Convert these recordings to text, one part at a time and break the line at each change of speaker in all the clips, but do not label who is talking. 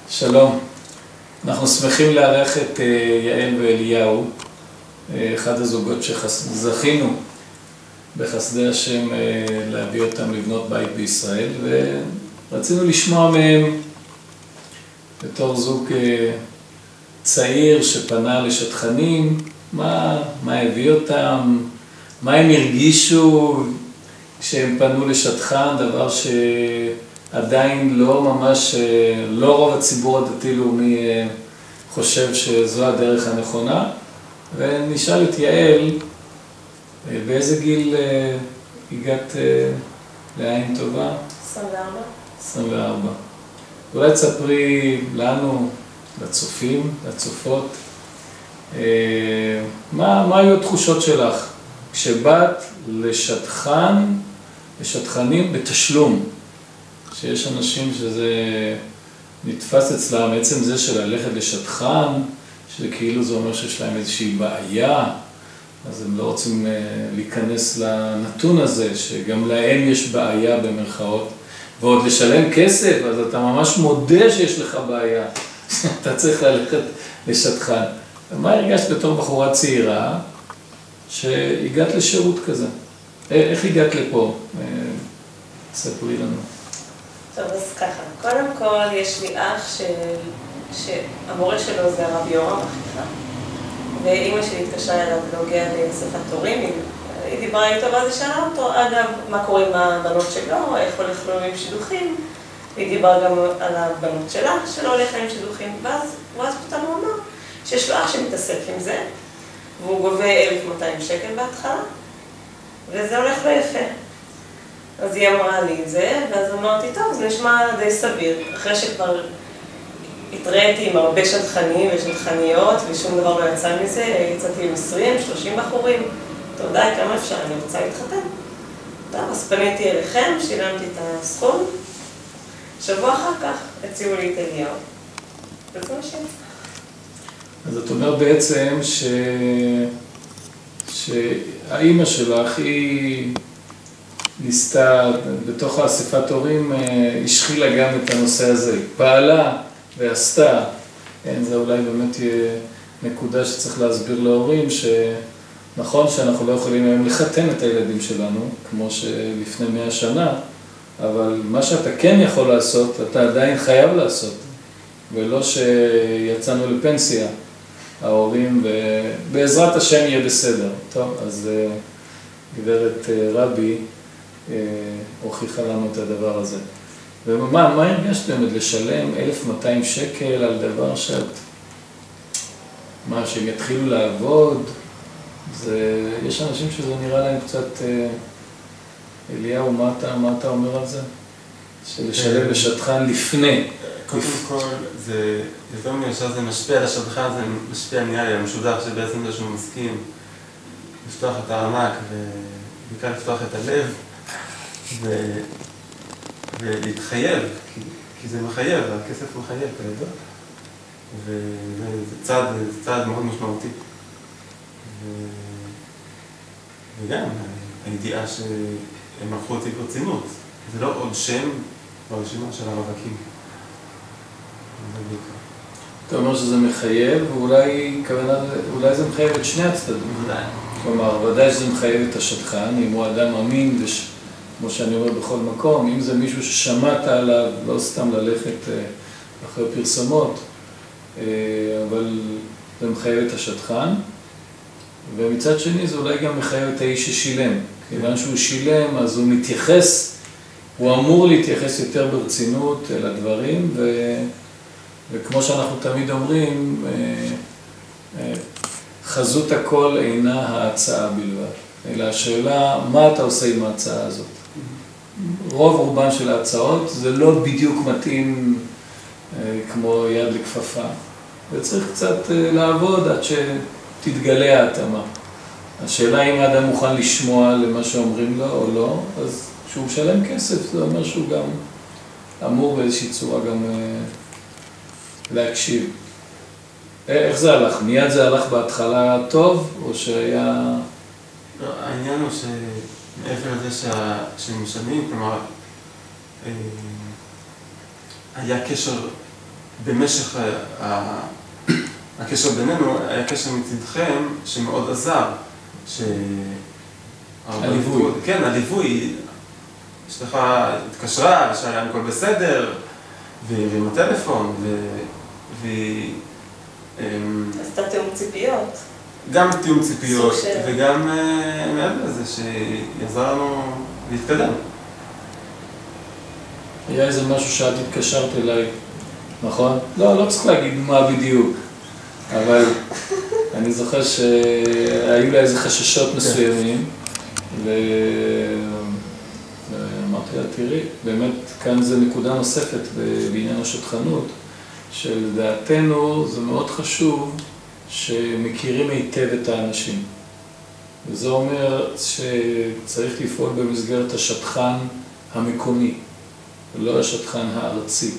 שלום, אנחנו שמחים לארח את יעל ואליהו, אחד הזוגות שזכינו בחסדי השם להביא אותם לבנות בית בישראל, ורצינו לשמוע מהם בתור זוג צעיר שפנה לשטחנים, מה הביא אותם, מה הם הרגישו כשהם פנו לשטחן, דבר שעדיין לא ממש, לא רוב הציבור הדתי-לאומי חושב שזו הדרך הנכונה. ונשאל את יעל, באיזה גיל הגעת לעין טובה?
24.
24. אולי תספרי לנו, לצופים, לצופות, מה היו התחושות שלך כשבאת לשטחנים בתשלום? שיש אנשים שזה נתפס אצלם, עצם זה של ללכת לשטחן, שזה כאילו זה אומר שיש להם איזושהי בעיה, אז הם לא רוצים להיכנס לנתון הזה, שגם להם יש בעיה במרכאות, ועוד לשלם כסף, אז אתה ממש מודה שיש לך בעיה, אתה צריך ללכת לשטחן. מה הרגשת בתור בחורה צעירה, שהגעת לשירות כזה? איך הגעת לפה? ספרי לנו.
טוב, אז ככה, קודם כל יש לי אח שהמורה שלו זה הרב יורם אחיך, ואימא שלי התקשרה אליו בנוגע לאספת תורים, היא דיברה איתו ואז היא שאלה אותו, אגב, מה קורה עם הבנות שלו, איך הולך לו עם שידוכים, היא דיברה גם על הבנות שלה, שלא הולך עם שידוכים, ואז פתאום הוא אמר שיש לו אח שמתעסק עם זה, והוא גובה 1,200 שקל בהתחלה, וזה הולך לו יפה. אז היא אמרה לי את זה, ואז אמרתי, טוב, זה נשמע די סביר. אחרי שכבר התראיתי עם הרבה שטחנים ושטחניות, ושום דבר לא יצא מזה, יצאתי עם 20-30 בחורים. טוב, די, כמה אפשר, אני רוצה להתחתן. טוב, אז פניתי אליכם, שילמתי את הסכום. שבוע אחר כך הציעו לי את אליהו. וזה מה שיצא.
אז את אומרת בעצם שהאימא שלך היא ניסתה, בתוך האספת הורים, השחילה גם את הנושא הזה. פעלה ועשתה. זה אולי באמת יהיה נקודה שצריך להסביר להורים, שנכון שאנחנו לא יכולים היום לחתן את הילדים שלנו, כמו שלפני 100 שנה, אבל מה שאתה כן יכול לעשות, אתה עדיין חייב לעשות. ולא שיצאנו לפנסיה, ההורים, ובעזרת השם יהיה בסדר. טוב, אז גברת רבי הוכיחה לנו את הדבר הזה. ומה הרגשת באמת לשלם 1,200 שקל על דבר שהם יתחילו לעבוד? יש אנשים שזה נראה להם קצת, אליהו, מה אתה אומר על זה? שלשלם לשטחן לפני.
קודם כל, זה יותר מישר, זה משפיע על השטחן, זה משפיע נראה לי על המשודח, שבעצם זה שהוא מסכים לפתוח את הארנק ובעיקר לפתוח את הלב ולהתחייב, כי זה מחייב, הכסף מחייב, כידוע. וזה צעד מאוד משמעותי. וגם הידיעה שהם ערכו אותי ברצינות, זה לא עוד שם ברשימה של הרווקים.
אתה אומר שזה מחייב, ואולי זה מחייב את שני הצדדים. כלומר, ודאי שזה מחייב את השטחן, אם הוא אדם אמין, כמו שאני אומר בכל מקום, אם זה מישהו ששמעת עליו, לא סתם ללכת אחרי פרסומות, אבל זה מחייב את השטחן, ומצד שני זה אולי גם מחייב את האיש ששילם. כיוון שהוא שילם, אז הוא מתייחס, הוא אמור להתייחס יותר ברצינות אל הדברים, וכמו שאנחנו תמיד אומרים, חזות הכל אינה ההצעה בלבד, אלא השאלה, מה אתה עושה עם ההצעה הזאת? רוב רובן של ההצעות זה לא בדיוק מתאים כמו יד לכפפה, וצריך קצת לעבוד עד שתתגלה ההתאמה. השאלה אם האדם מוכן לשמוע למה שאומרים לו או לא, אז כשהוא משלם כסף זה אומר שהוא גם אמור באיזושהי צורה גם להקשיב. איך זה הלך? מיד זה הלך בהתחלה טוב, או שהיה...
לא, העניין הוא שמעבר לזה שהם משלמים, כלומר, היה קשר במשך הקשר בינינו, היה קשר מצדכם שמאוד עזר.
הליווי.
כן, הליווי. אשתך התקשרה, ושאלה אם הכל בסדר, ועם הטלפון,
אז אתה תיאום ציפיות.
גם תיאום ציפיות, וגם מעבר לזה שיעזר לנו להתקדם.
היה איזה משהו שאת התקשרת אליי, נכון? לא צריך להגיד מה בדיוק, אבל אני זוכר שהיו לה איזה חששות מסוימים, ואמרתי לה, תראי, באמת כאן זה נקודה נוספת בעניין השטחנות, שלדעתנו זה מאוד חשוב שמכירים היטב את האנשים. וזה אומר שצריך לפעול במסגרת השטחן המקומי, ולא השטחן הארצי.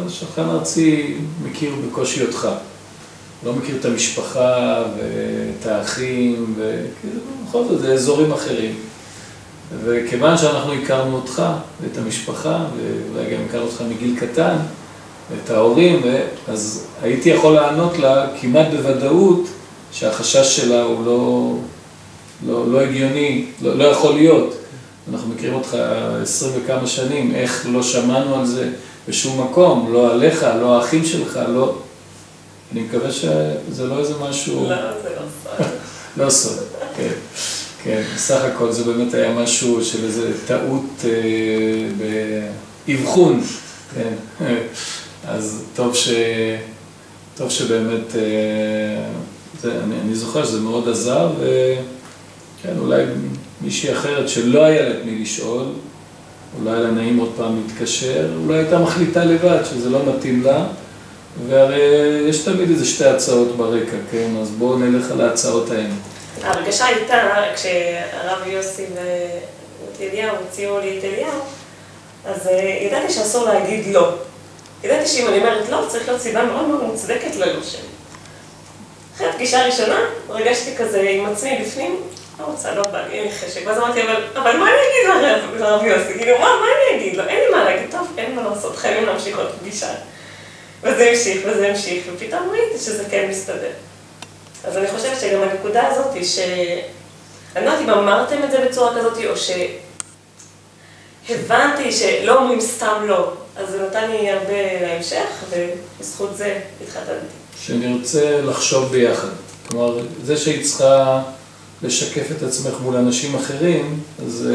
השטחן הארצי מכיר בקושי אותך, לא מכיר את המשפחה ואת האחים, ובכל זאת זה אזורים אחרים. וכיוון שאנחנו הכרנו אותך ואת המשפחה, ואולי גם הכרנו אותך מגיל קטן, ואת ההורים, אז הייתי יכול לענות לה כמעט בוודאות שהחשש שלה הוא לא הגיוני, לא יכול להיות. אנחנו מכירים אותך 20 וכמה שנים, איך לא שמענו על זה בשום מקום, לא עליך, לא האחים שלך, לא... אני מקווה שזה לא איזה משהו...
לא, זה לא סוד.
לא סוד, כן. כן, בסך הכל זה באמת היה משהו של איזה טעות באבחון, כן. אז טוב שבאמת, אני זוכר שזה מאוד עזר, וכן, אולי מישהי אחרת שלא היה לה את מי לשאול, אולי היה לה נעים עוד פעם להתקשר, אולי הייתה מחליטה לבד שזה לא מתאים לה, והרי יש תמיד איזה שתי הצעות ברקע, כן? אז בואו נלך על ההצעות האלה.
ההרגשה הייתה, כשהרב יוסי ואת אליהו הציעו לי את אליהו, אז ידעתי שאסור להגיד לא. ידעתי שאם אני אומרת לא, צריך להיות סיבה מאוד מאוד מוצדקת ללא שלי. אחרי הפגישה הראשונה, הרגשתי כזה עם עצמי בפנים, לא רוצה, לא בא לי, אין לי חשק. ואז אמרתי, אבל מה אני אגיד לרב יוסי? כאילו, מה אני אגיד לו? אין לי מה להגיד, טוב, אין מה לעשות, חייבים להמשיך עוד פגישה. וזה המשיך, וזה המשיך, ופתאום ראיתי שזה כן מסתדר. אז אני חושבת שגם הנקודה הזאת היא אני לא יודעת אם אמרתם את זה בצורה כזאת, או שהבנתי שלא אומרים סתם לא. אז זה נתן לי הרבה להמשך, ובזכות זה התחתנתי.
שנרצה לחשוב ביחד. כלומר, זה שהיא צריכה לשקף את עצמך מול אנשים אחרים, אז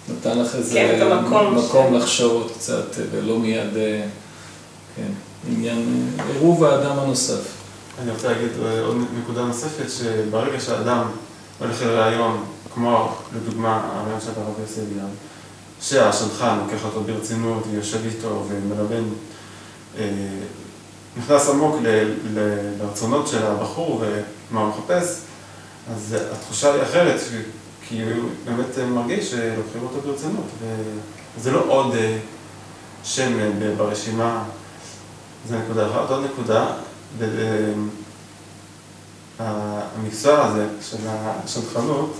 נתן לך איזה מקום לחשוב עוד קצת, ולא מיד, כן, עניין עירוב האדם הנוסף.
אני רוצה להגיד עוד נקודה נוספת, שברגע שהאדם הולך לרעיון, כמו לדוגמה הרעיון של הרב יוסי אליהו, שהשטחן לוקח אותו ברצינות ויושב איתו ומלבן, נכנס עמוק לרצונות של הבחור ומה הוא מחפש, אז התחושה היא אחרת, כי הוא באמת מרגיש שלוקחים אותו ברצינות, וזה לא עוד שם ברשימה, זה נקודה אחת. עוד נקודה, המקצוע הזה של השטחנות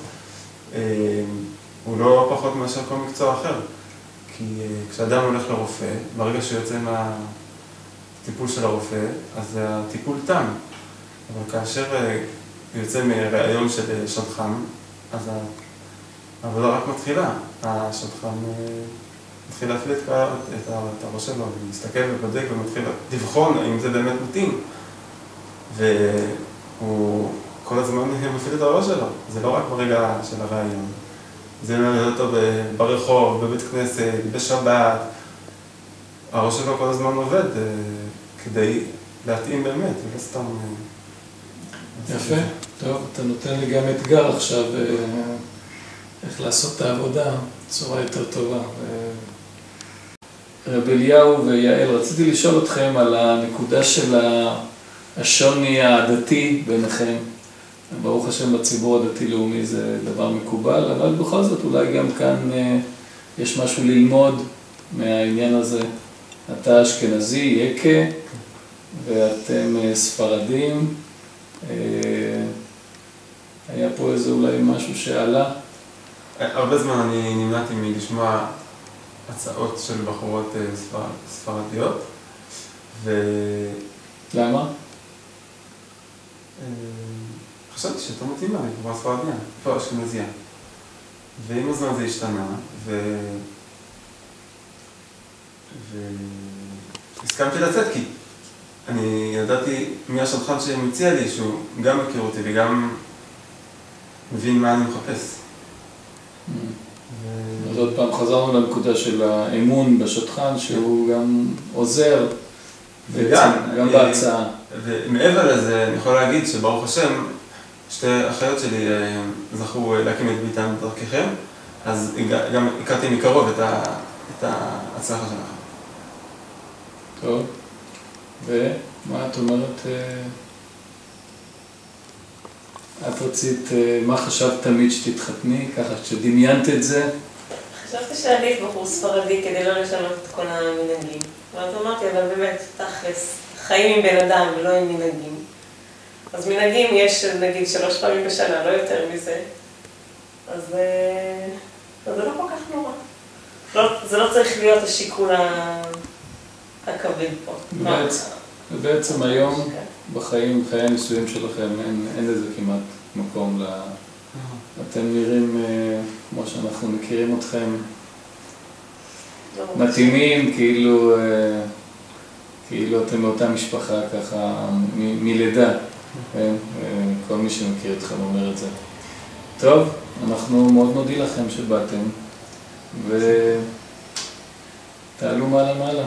הוא לא פחות מאשר כל מקצוע אחר, כי כשאדם הולך לרופא, ברגע שהוא יוצא מהטיפול של הרופא, אז הטיפול תם, אבל כאשר הוא יוצא מראיון של שטחן, אז העבודה רק מתחילה. השטחן מתחיל להפעיל את הראש שלו, ומסתכל ובודק ומתחיל לבחון אם זה באמת מתאים. והוא כל הזמן מפעיל את הראש שלו, זה לא רק ברגע של הראיון. זה מלמד אותו ברחוב, בבית כנסת, בשבת. הראש שלו כל הזמן עובד כדי להתאים באמת, ולא סתם...
יפה, טוב, אתה נותן לי גם אתגר עכשיו, איך לעשות את העבודה בצורה יותר טובה. רב אליהו ויעל, רציתי לשאול אתכם על הנקודה של השוני העדתי ביניכם. ברוך השם בציבור הדתי-לאומי זה דבר מקובל, אבל בכל זאת אולי גם כאן יש משהו ללמוד מהעניין הזה. אתה אשכנזי, יקה, ואתם ספרדים. היה פה איזה אולי משהו שעלה?
הרבה זמן אני נמנעתי מלשמוע הצעות של בחורות ספרדיות,
למה?
חשבתי שאתה מתאימה, אני כבר ספרדיה, כבר אשכנזיה. ועם הזמן זה השתנה, והסכמתי לצאת כי אני ידעתי מי השטחן שמציע לי, שהוא גם מכיר אותי וגם מבין מה אני מחפש.
אז עוד פעם חזרנו לנקודה של האמון בשטחן, שהוא גם עוזר גם בהצעה.
ומעבר לזה, אני יכול להגיד שברוך השם, שתי אחיות שלי זכו להקים את ביתן דרככם, אז גם הכרתי מקרוב את ההצלחה שלכם.
טוב, ומה את אומרת? את רצית, מה חשבת תמיד שתתחתני, ככה שדמיינת את זה?
חשבתי שעדיף בחור ספרדי כדי לא לשנות את כל המנהגים. ואז אמרתי, אבל באמת, תכלס, חיים עם בן אדם ולא עם מנהגים. אז מנהגים יש, נגיד, 3 פעמים בשנה, לא יותר מזה. אז זה לא כל כך נורא. זה לא צריך להיות השיקול הכבד פה.
ובעצם היום, בחיים, חיי הנישואים שלכם, אין לזה כמעט מקום אתם נראים, כמו שאנחנו מכירים אתכם, מתאימים, כאילו אתם מאותה משפחה ככה מלידה. כל מי שמכיר אתכם אומר את זה. טוב, אנחנו מאוד מודים לכם שבאתם, ותעלו מעלה מעלה.